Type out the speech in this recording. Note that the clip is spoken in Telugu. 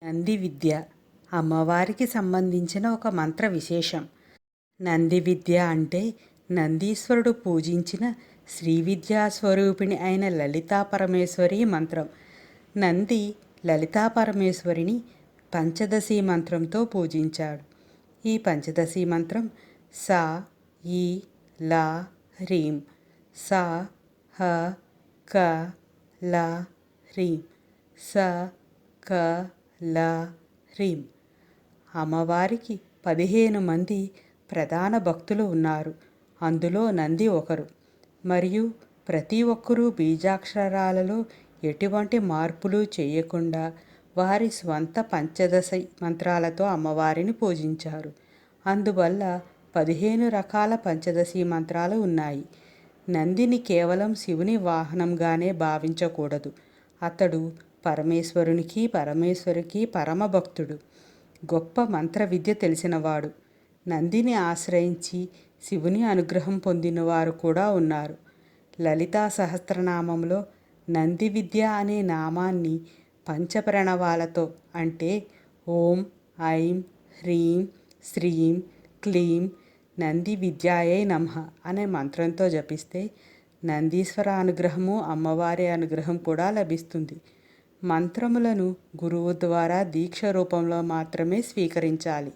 నంది విద్య అమ్మవారికి సంబంధించిన ఒక మంత్ర విశేషం. నంది విద్య అంటే నందీశ్వరుడు పూజించిన శ్రీ విద్యా స్వరూపిణి అయిన లలితా పరమేశ్వరి మంత్రం. నంది లలితా పరమేశ్వరిని పంచదశి మంత్రంతో పూజించాడు. ఈ పంచదశి మంత్రం సా ఈ లా హ్రీం సా హ క ల హ్రీం స క ల హ్రీం. అమ్మవారికి 15 మంది ప్రధాన భక్తులు ఉన్నారు. అందులో నంది ఒకరు. మరియు ప్రతి ఒక్కరూ బీజాక్షరాలలో ఎటువంటి మార్పులు చేయకుండా వారి స్వంత పంచదశి మంత్రాలతో అమ్మవారిని పూజించారు. అందువల్ల 15 రకాల పంచదశి మంత్రాలు ఉన్నాయి. నందిని కేవలం శివుని వాహనంగానే భావించకూడదు. అతడు పరమేశ్వరికి పరమభక్తుడు, గొప్ప మంత్ర విద్య తెలిసినవాడు. నందిని ఆశ్రయించి శివుని అనుగ్రహం పొందినవారు కూడా ఉన్నారు. లలితా సహస్రనామంలో నంది విద్య అనే నామాన్ని పంచప్రణవాలతో అంటే ఓం ఐం హ్రీం శ్రీం క్లీం నంది విద్యాయై నమః అనే మంత్రంతో జపిస్తే నందీశ్వర అనుగ్రహము, అమ్మవారి అనుగ్రహం కూడా లభిస్తుంది. మంత్రములను గురువు ద్వారా దీక్ష రూపంలో మాత్రమే స్వీకరించాలి.